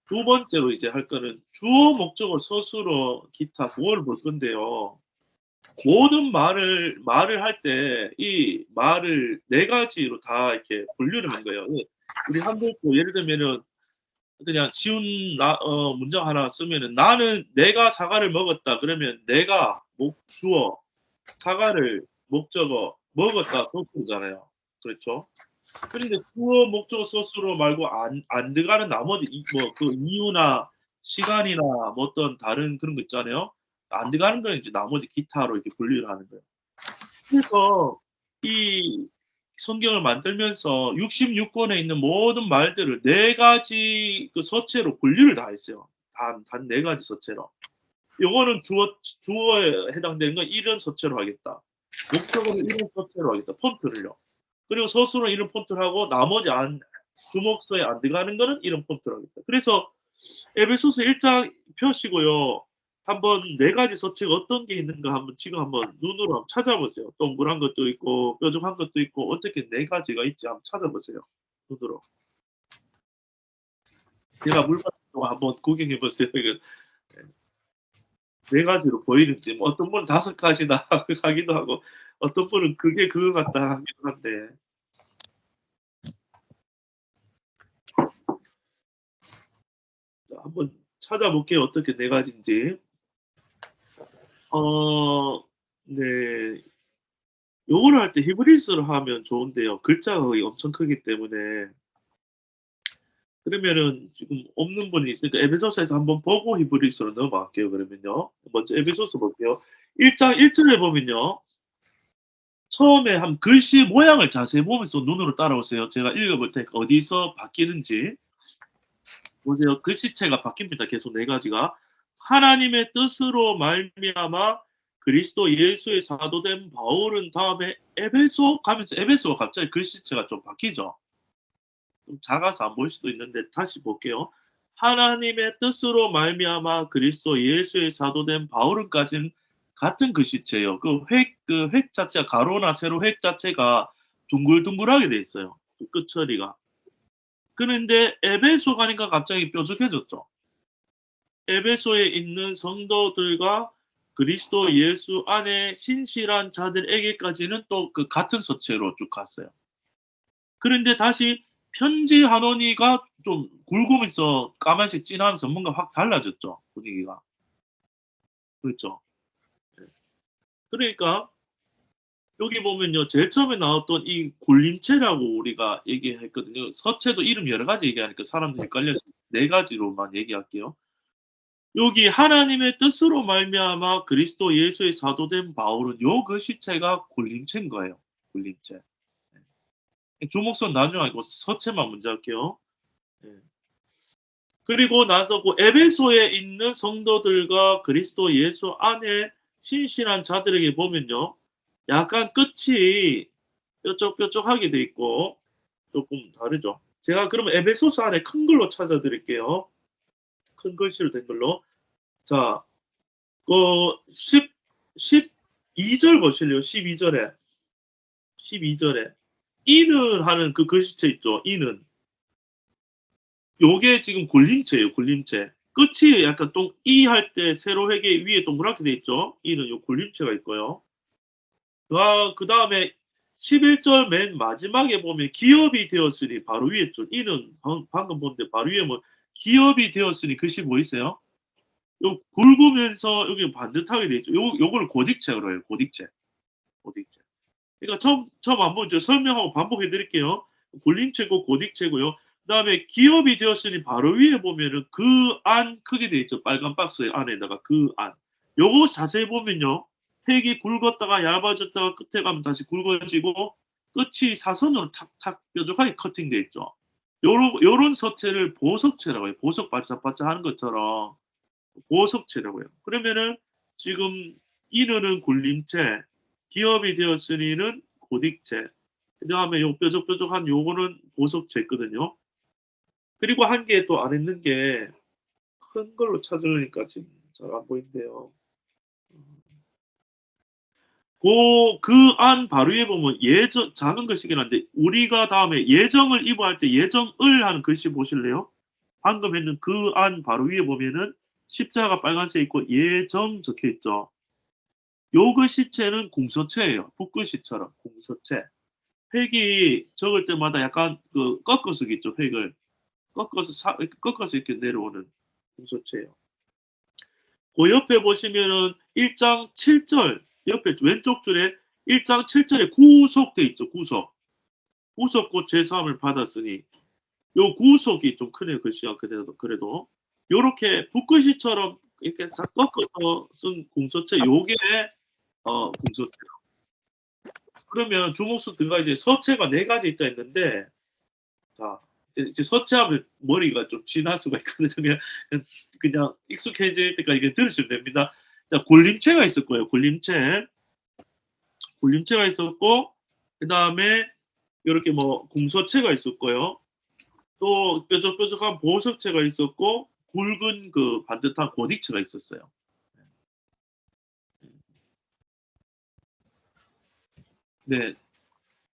두 번째로 이제 할 거는 주어, 목적어, 서술어, 기타, 구어를 볼 건데요. 모든 말을 할 때 이 말을 네 가지로 다 이렇게 분류를 한 거예요. 우리 한국도 예를 들면은 그냥 쉬운 문장 하나 쓰면은 나는 내가 사과를 먹었다. 그러면 내가 주어, 사과를 목적어, 먹었다 소스잖아요. 그렇죠? 그런데 주어, 목적어, 소스로 말고 안 들어가는 나머지 그 이유나 시간이나 뭐 어떤 다른 그런 거 있잖아요. 안 들어가는 거는 이제 나머지 기타로 이렇게 분류를 하는 거예요. 그래서 이 성경을 만들면서 66권에 있는 모든 말들을 네 가지 그 서체로 분류를 다 했어요. 단 네 가지 서체로. 요거는 주어에 해당되는 건 이런 서체로 하겠다. 목적어는 이런 서체로 하겠다. 폰트를요. 그리고 서술은 이런 폰트를 하고 나머지 주목서에 안 들어가는 거는 이런 폰트로 하겠다. 그래서 에베소서 1장 펴시고요. 한번 네 가지 서체가 어떤 게 있는가 지금 한번 눈으로 한번 찾아보세요. 동그란 것도 있고 뾰족한 것도 있고 어떻게 네 가지가 있지 한번 찾아보세요. 눈으로. 제가 물 받는 동안 한번 구경해 보세요. 이거 네 가지로 보이는지 뭐 어떤 분은 다섯 가지나 하기도 하고 어떤 분은 그게 그거 같다 하기도 한데 자, 한번 찾아볼게요. 어떻게 네 가지인지. 네. 요거를 할 때 히브리스로 하면 좋은데요. 글자가 거의 엄청 크기 때문에 그러면은 지금 없는 분이 있으니까 에베소서에서 한번 보고 히브리스로 넘어갈게요. 그러면요. 먼저 에베소서 볼게요. 1장 1절에 보면요. 처음에 한 글씨 모양을 자세히 보면서 눈으로 따라오세요. 제가 읽어볼 테니까 어디서 바뀌는지 보세요. 글씨체가 바뀝니다. 계속 네 가지가. 하나님의 뜻으로 말미암아 그리스도 예수의 사도된 바울은 다음에 에베소 가면서 에베소가 갑자기 글씨체가 좀 바뀌죠. 좀 작아서 안 보일 수도 있는데 다시 볼게요. 하나님의 뜻으로 말미암아 그리스도 예수의 사도된 바울은까지는 같은 글씨체예요. 그 획 자체가 가로나 세로 획 자체가 둥글둥글하게 돼 있어요. 그 끝 처리가. 그런데 에베소 가니까 갑자기 뾰족해졌죠. 에베소에 있는 성도들과 그리스도 예수 안에 신실한 자들에게까지는 또 그 같은 서체로 쭉 갔어요. 그런데 다시 편지 한원이가 좀 굵으면서 까만색 진하면서 뭔가 확 달라졌죠. 분위기가. 그렇죠. 네. 그러니까 여기 보면요. 제일 처음에 나왔던 이 굴림체라고 우리가 얘기했거든요. 서체도 이름 여러 가지 얘기하니까 사람들이 헷갈려서 네 가지로만 얘기할게요. 여기 하나님의 뜻으로 말미암아 그리스도 예수의 사도된 바울은 요 글씨체가 굴림체인 거예요. 굴림체. 네. 주목선 나중에 하고 서체만 먼저 할게요. 네. 그리고 나서 그 에베소에 있는 성도들과 그리스도 예수 안에 신실한 자들에게 보면요. 약간 끝이 뾰족뾰족하게 돼 있고 조금 다르죠. 제가 그러면 에베소서 안에 큰 글로 찾아드릴게요. 큰 글씨로 된 걸로. 자, 그 12절 보실래요? 12절에. 12절에. 이는 하는 그 글씨체 있죠. 이는. 요게 지금 굴림체예요. 굴림체. 끝이 약간 이 할 때 세로 회계 위에 동그랗게 돼 있죠. 이는 요 굴림체가 있고요. 그 다음에 11절 맨 마지막에 보면 기업이 되었으니 바로 위에 죠. 이는 방금 본데 바로 위에 뭐 기업이 되었으니 글씨 뭐 있어요? 요 굵으면서 여기 반듯하게 돼 있죠. 요걸 고딕체로 해요. 고딕체. 고딕체. 그러니까 처음 한번 저 설명하고 반복해 드릴게요. 굴림체고 고딕체고요. 그다음에 기업이 되었으니 바로 위에 보면은 그 안 크게 돼 있죠. 빨간 박스 안에다가 그 안. 요거 자세히 보면요. 획이 굵었다가 얇아졌다가 끝에 가면 다시 굵어지고 끝이 사선으로 탁탁 뾰족하게 커팅돼 있죠. 요런 서체를 보석체라고 해요. 보석 반짝반짝 하는 것처럼 보석체라고 해요. 그러면은 지금 이르는 굴림체, 기업이 되었으니는 고딕체, 그 다음에 요 뾰족뾰족한 요거는 보석체거든요. 그리고 한 개 또 안 했는 게 큰 걸로 찾으려니까 지금 잘 안 보인대요. 그 안 바로 위에 보면 작은 글씨긴 한데 우리가 다음에 예정을 입어할 때 예정을 하는 글씨 보실래요? 방금 했는 그 안 바로 위에 보면은 십자가 빨간색 있고 예정 적혀 있죠. 요 글씨체는 궁서체예요. 붓글씨처럼 궁서체. 획이 적을 때마다 약간 그 꺾어서 있죠. 획을 꺾어서 이렇게 내려오는 궁서체예요. 그 옆에 보시면은 1장 7절 옆에 왼쪽 줄에 1장 7절에 구속돼 있죠. 구속곧 제사함을 받았으니 요 구속이 좀 크네요. 글씨가 그래도 요렇게 붓글씨처럼 이렇게 싹 꺾어서 쓴 궁서체 요게 궁서체. 그러면 주목수 들어가 이제 서체가 4가지 있다 했는데 자 이제 서체하면 머리가 좀 지날 수가 있거든요. 그냥 익숙해질 때까지 이게 들으시면 됩니다. 자, 굴림체가 있을 거예요. 굴림체가 있었고 그 다음에 이렇게 뭐 궁서체가 있었고요. 또 뾰족뾰족한 보석체가 있었고 굵은 그 반듯한 고딕체가 있었어요. 네,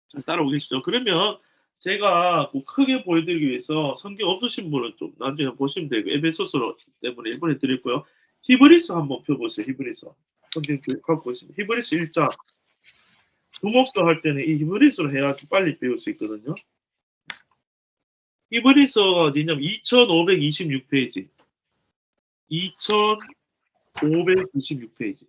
잘 따라오겠죠. 그러면 제가 뭐 크게 보여드리기 위해서 성경 없으신 분은 좀 나중에 보시면 되고 에베소서 때문에 1번 해드렸고요. 히브리서 한번 펴보세요. 히브리서 성경 갖고 있습니다. 히브리서 1장 주목서 할 때는 이 히브리서로 해야 빨리 배울 수 있거든요. 히브리서가 어디냐면 2526페이지 2526페이지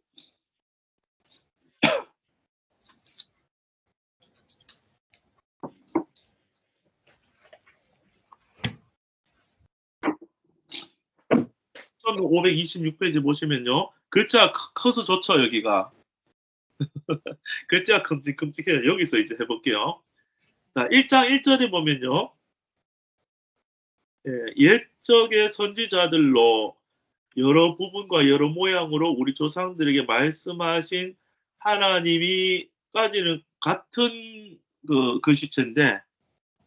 1526페이지 보시면요. 글자 커서 좋죠, 여기가. 글자가 큼직큼직해요. 여기서 이제 해볼게요. 자, 1장 1절에 보면요. 옛적의 선지자들로 여러 부분과 여러 모양으로 우리 조상들에게 말씀하신 하나님이까지는 같은 그 글씨체인데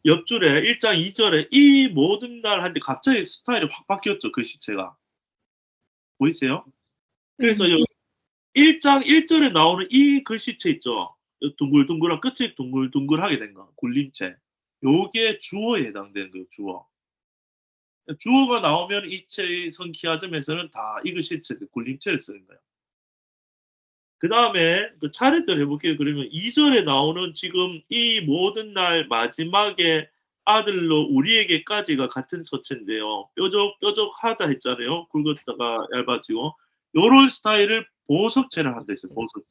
옆줄에 1장 2절에 이 모든 날 하는데 갑자기 스타일이 확 바뀌었죠. 글씨체가. 보이세요? 그래서 1장 1절에 나오는 이 글씨체 있죠. 둥글둥글한 끝이 둥글둥글하게 된 거. 굴림체. 요게 주어에 해당되는 거예요. 주어. 주어가 나오면 이 체의 성키아점에서는 다 이 글씨체 굴림체를 쓰는 거예요. 그 다음에 그 차례대로 해볼게요. 그러면 2절에 나오는 지금 이 모든 날 마지막에 아들로 우리에게까지가 같은 서체인데요. 뾰족뾰족하다 했잖아요. 굵었다가 얇아지고 요런 스타일을 보석체를 한다 했어요. 보석체.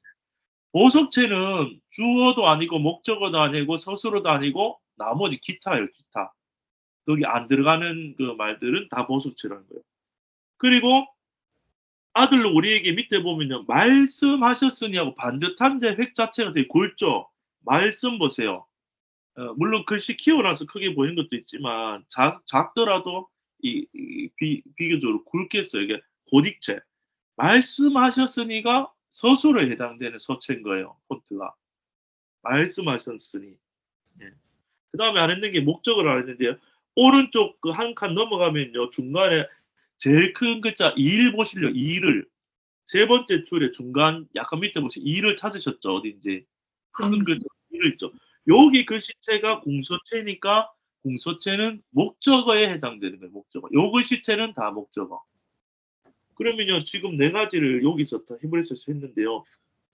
보석체는 주어도 아니고 목적어도 아니고 서술어도 아니고 나머지 기타예요. 기타. 거기 안 들어가는 그 말들은 다 보석체라는 거예요. 그리고 아들로 우리에게 밑에 보면요. 말씀하셨으니 하고 반듯한데 획 자체가 되게 굵죠. 말씀 보세요. 물론 글씨 키워놔서 크게 보이는 것도 있지만 작더라도 비교적으로 굵게 써요. 이게 고딕체. 말씀하셨으니가 서술에 해당되는 서체인 거예요. 폰트가. 말씀하셨으니. 예. 그 다음에 안 했는 게 목적을 안 했는데요. 오른쪽 그 한 칸 넘어가면요. 중간에 제일 큰 글자 2를 보실래요? 2를. 세 번째 줄에 중간 약간 밑에 보시면 2를 찾으셨죠? 어딘지. 큰 글자 2를 있죠. 여기 글씨체가 공서체니까 공서체는 목적어에 해당되는 거예요. 목적어. 요 글씨체는 다 목적어. 그러면요. 지금 4가지를 여기서 다 히브리서에서 했는데요.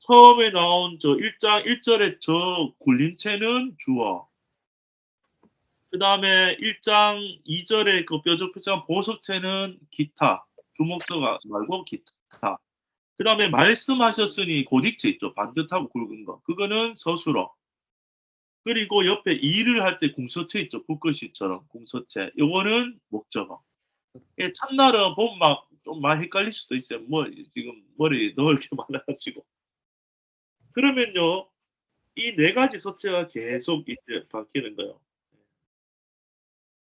처음에 나온 저 1장 1절에 저 굴림체는 주어. 그 다음에 1장 2절에 그 뾰족뾰족한 보석체는 기타. 주목서가 말고 기타. 그 다음에 말씀하셨으니 고딕체 있죠. 반듯하고 굵은 거. 그거는 서술어. 그리고 옆에 일을 할 때 궁서체 있죠. 붓글씨처럼 궁서체. 요거는 목적어. 첫날은 보면 막 좀 많이 헷갈릴 수도 있어요. 뭐 지금 머리 넣을 게 많아가지고. 그러면요. 이 4가지 서체가 계속 이제 바뀌는 거예요.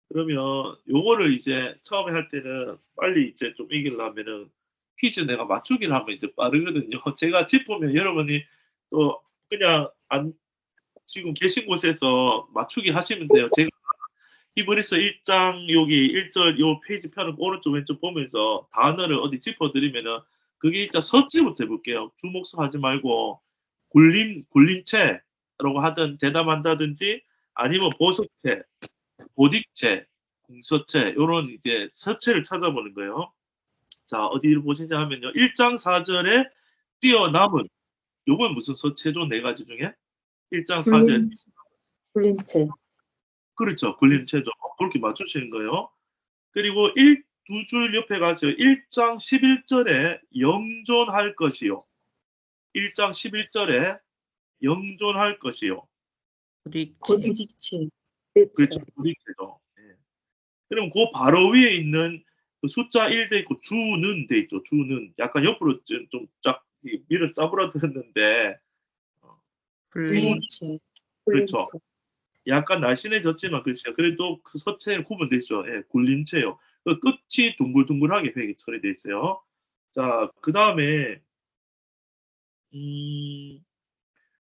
그러면 요거를 이제 처음에 할 때는 빨리 이제 좀 이기려면은 퀴즈 내가 맞추기를 하면 이제 빠르거든요. 제가 짚으면 여러분이 또 그냥 안 지금 계신 곳에서 맞추기 하시면 돼요. 제가 히브리서 1장 여기 1절 요 페이지 편을 오른쪽 왼쪽 보면서 단어를 어디 짚어드리면은 그게 일단 서치부터 해볼게요. 주목서 하지 말고 굴림체라고 하든 대답한다든지 아니면 보석체, 고딕체, 공서체, 요런 이제 서체를 찾아보는 거예요. 자, 어디를 보시냐 하면요. 1장 4절에 뛰어남은, 요건 무슨 서체죠? 네 가지 중에? 1장 4절. 굴림체. 그렇죠. 굴림체죠. 그렇게 맞추시는 거예요. 그리고 두 줄 옆에 가서 1장 11절에 영존할 것이요. 1장 11절에 영존할 것이요. 고딕체. 그렇죠. 고딕체죠. 예. 그럼 그 바로 위에 있는 그 숫자 1 돼 있고 주는 돼 있죠. 주는 약간 옆으로 좀 쫙 밀어 짜부러들었는데 굴림체. 그렇죠. 약간 날씬해졌지만 그렇죠. 그래도 그 서체는 구분되죠. 예, 굴림체요. 그 끝이 둥글둥글하게 되게 처리돼 있어요. 자, 그 다음에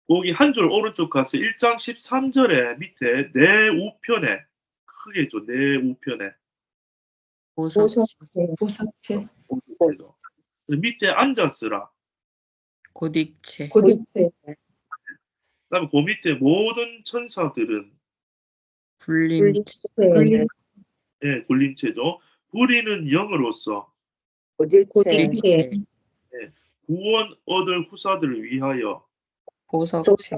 거기 한 줄 오른쪽 가서 1장 13절에 밑에 내 우편에 크게 있죠. 내 우편에 보석체. 밑에 앉았으라. 고딕체. 그다음에 그 밑에 모든 천사들은 굴림체. 예, 굴림체죠. 부리는 영으로서 고딕체. 구원 얻을 후사들을 위하여 보석체.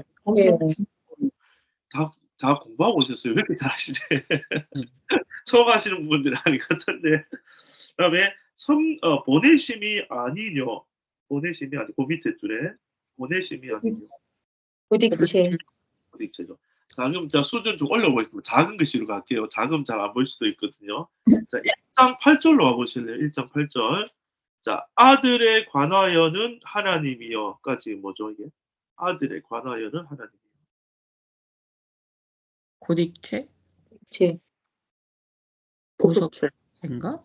다 공부하고 오셨어요. 왜 이렇게 잘하시지? 처음 하시는 분들이 아닌 것 같은데. 그다음에 보내심이 아니뇨. 보내심이 아니 그 밑에 줄에 보내심이 아니뇨. 고딕체. 고딕체죠. 자, 그럼 자 수준 좀 올려보겠습니다. 작은 글씨로 갈게요. 작으면 잘 안 보일 수도 있거든요. 자, 1장 8절로 와보실래요? 1장 8절. 자, 아들에 관하여는 하나님이여까지 뭐죠 이게? 아들에 관하여는 하나님이여. 고딕체? 보석체인가?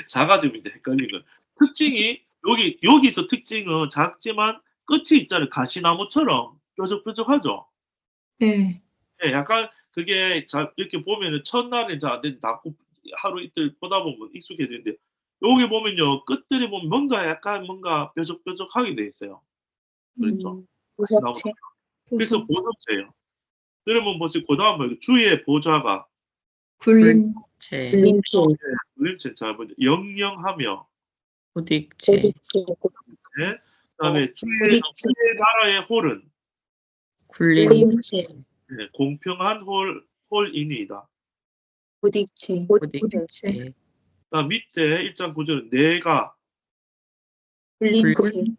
작아지면 이제 헷갈리는 거예요. 특징이 여기서 특징은 작지만 끝이 있잖아요. 가시나무처럼 뾰족뾰족하죠. 네. 네, 약간 그게 이렇게 보면은 첫날에 잘 안 되는데 하루 이틀 보다 보면 익숙해지는데 여기 보면요 끝들이 보면 뭔가 뾰족뾰족하게 돼 있어요. 그렇죠. 보석체. 그래서 보석체예요. 그러면 뭐지 그 다음에 주의 보좌가 굴림체. 굴림체 잘 보죠. 영영하며 고딕체. 네. 그다음에 주의 나라의 홀은 굴림체. 네, 공평한 홀이니이다. 고딕체. 그다음 밑에 1장 9절은 내가 굴림체.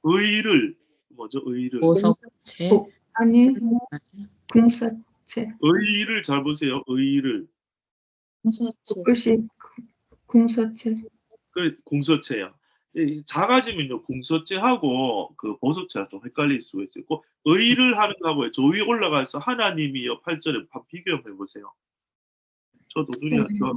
의를 뭐죠? 의를 보석체. 아니, 궁서체. 의를 잘 보세요. 의를 글씨 궁서체. 그 공서체야. 작아지면요 공서체하고 그 보석체가 좀 헷갈릴 수가 있어요. 의를 하는 거하고 저 위에 올라가서 하나님이여 8절에 비교해 보세요. 저도 눈이 안 좋아.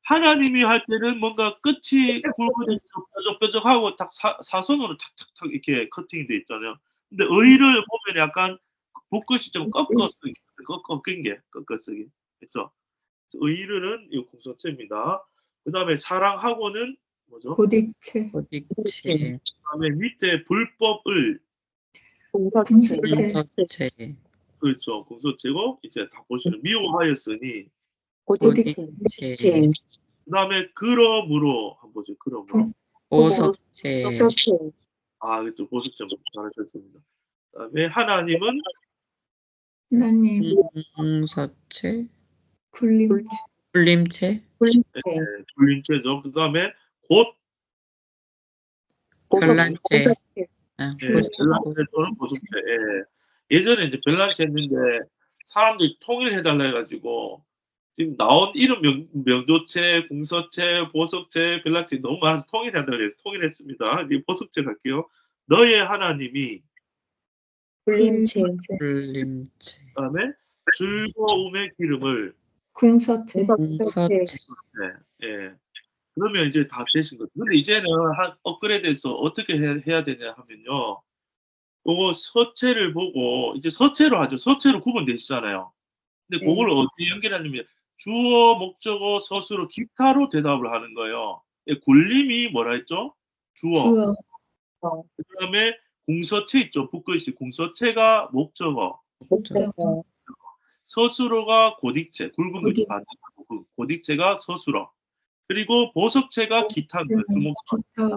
하나님이 할 때는 뭔가 끝이 굵어져서 뾰족뾰족하고 딱 사선으로 탁탁탁 이렇게 커팅이 돼 있잖아요. 근데 의를 보면 약간 붓끝이 좀 꺾인 게 꺾어쓰기 그렇죠. 의를 이 공서체입니다. 그 다음에 사랑하고는 뭐죠? 고딕체. 그다음에 밑에 불법을 공서체. 그렇죠. 공서체고 이제 다 보시면 미워하였으니 고딕체. 그다음에 그러므로 한번 보죠. 그러므로 보석체. 아 그렇죠. 보석체 잘하셨습니다. 그다음에 하나님은 공서체. 굴림체. 불림체죠. 그다음에 곧 별난체. 별난체 또는 보석체. 예전에 이제 별난체 했는데 사람들이 통일해달라 해가지고 지금 나온 이름 명조체, 공서체, 보석체, 별난체 너무 많아서 통일해달라 해서 통일했습니다. 이제 보석체 갈게요. 너의 하나님이 굴림체. 그다음에 즐거움의 기름을 궁서체. 예. 그러면 이제 다 되신 거죠. 근데 이제는 한 업그레이드해서 어떻게 해야 되냐 하면요. 요거 서체를 보고 이제 서체로 하죠. 서체로 구분되시잖아요. 근데 그걸 어떻게 연결하냐면 주어, 목적어, 서술어, 기타로 대답을 하는 거예요. 굴림이 뭐라 했죠? 주어. 그다음에 공서체 있죠. 붓글씨 공서체가 목적어. 서술어가 고딕체, 굵은 거 고딕. 반죽하고 그 고딕체가 서술어. 그리고 보석체가 기타인 거예요. 주목사. 기타.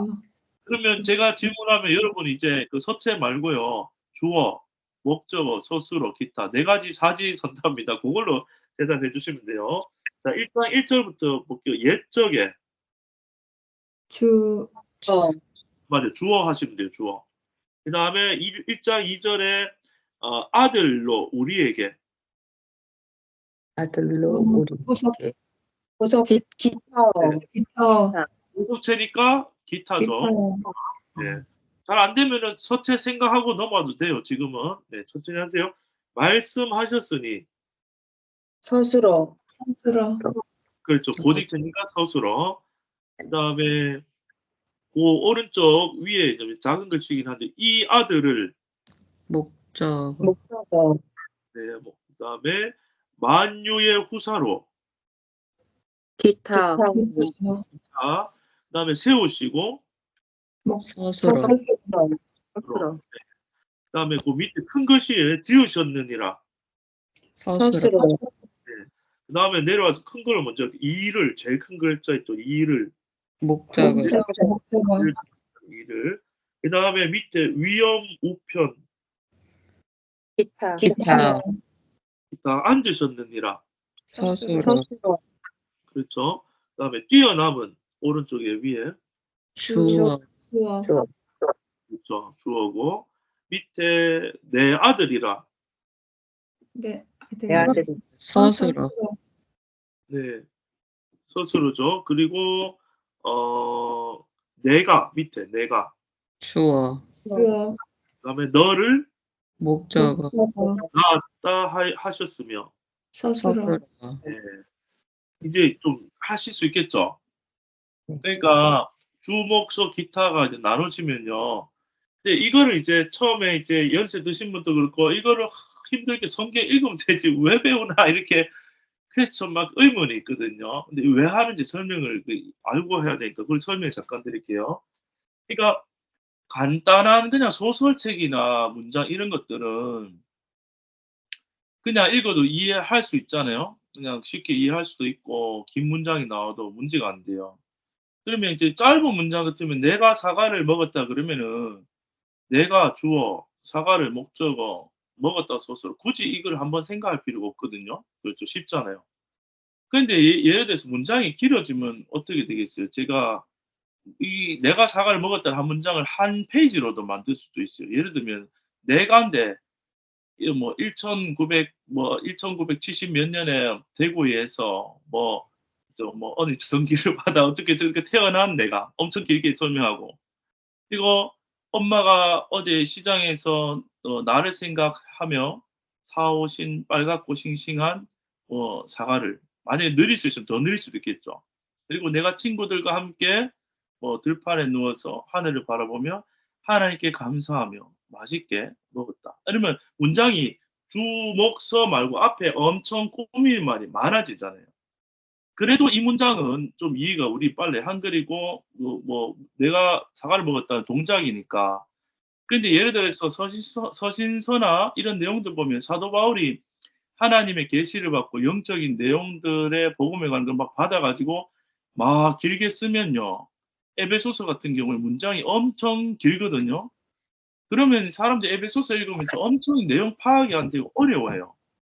그러면 제가 질문하면 여러분이 이제 그 서체 말고요. 주어, 목적어, 서술어, 기타 네 가지 사지선답입니다. 그걸로 대답해 주시면 돼요. 자, 일단 1절부터 볼게요. 옛적에 주. 맞아요. 주어 하시면 돼요. 주어. 그 다음에 1장 2절에 아들로 우리에게 아들로 우리 보석. 보석 기타 기타. 보석체니까 기타죠. 기타. 네. 잘 안 되면은 서체 생각하고 넘어가도 돼요. 지금은. 네, 천천히 하세요. 말씀하셨으니. 서술어 서술어. 그렇죠. 고딕체니까 서술어. 그 다음에 그 오른쪽 위에 이제 작은 글씨긴 한데 이 아들을 목적어. 목적어 네, 뭐, 그 다음에 만유의 후사로 기타 자, 그 다음에 세우시고 서술어. 서술어 그 다음에 그 밑에 큰 글씨에 지으셨느니라. 서술어. 서술어 그 다음에 내려와서 큰 걸 먼저 이를 제일 큰 글자 있죠. 이를 목적어. 목적어. 이를 그 다음에 밑에 위험 우편 기타 기타. 다 앉으셨느니라. 서술어. 서술어 그렇죠. 그 다음에 뛰어남은 오른쪽에 위에 주어. 주어. 그렇죠. 주어고 밑에 내 아들이라. 네. 내 아들이 서술어. 네. 서술어죠. 그리고 내가 밑에 내가 주어. 주어. 그다음에 너를 목적어. 목적어. 낳았다 하셨으며 서술어. 서술어. 네. 이제 좀 하실 수 있겠죠. 네. 그러니까 주목서 기타가 이제 나눠지면요. 근데 이거를 이제 처음에 이제 연세 드신 분도 그렇고 이거를 힘들게 성경 읽으면 되지 왜 배우나 이렇게 퀘스천 막 의문이 있거든요. 근데 왜 하는지 설명을 알고 해야 되니까 그걸 설명 잠깐 드릴게요. 그러니까 간단한 그냥 소설책이나 문장 이런 것들은 그냥 읽어도 이해할 수 있잖아요. 그냥 쉽게 이해할 수도 있고 긴 문장이 나와도 문제가 안 돼요. 그러면 이제 짧은 문장 같으면 내가 사과를 먹었다 그러면은 내가 주어 사과를 목적어 먹었다 소설 굳이 이걸 한번 생각할 필요가 없거든요. 그렇죠. 쉽잖아요. 그런데 예를 들어서 문장이 길어지면 어떻게 되겠어요? 제가 이 내가 사과를 먹었다는 한 문장을 한 페이지로도 만들 수도 있어요. 예를 들면 내가인데 뭐 1900, 뭐 1970 몇 년에 대구에서 뭐 어느 전기를 받아 어떻게 저렇게 태어난 내가 엄청 길게 설명하고 그리고 엄마가 어제 시장에서 나를 생각하며 사오신 빨갛고 싱싱한 사과를 만약에 느릴 수 있으면 더 느릴 수도 있겠죠. 그리고 내가 친구들과 함께 들판에 누워서 하늘을 바라보며 하나님께 감사하며 맛있게 먹었다. 이러면 문장이 주, 목, 서 말고 앞에 엄청 꾸밀 말이 많아지잖아요. 그래도 이 문장은 좀 이해가 우리 빨리 한글이고 내가 사과를 먹었다는 동작이니까. 근데 예를 들어서 서신서나 이런 내용들 보면 사도 바울이 하나님의 계시를 받고 영적인 내용들의 복음에 관한 걸 막 받아가지고 막 길게 쓰면요. 에베소서 같은 경우에 문장이 엄청 길거든요. 그러면 사람들이 에베소서 읽으면서 엄청 내용 파악이 안 되고 어려워해요.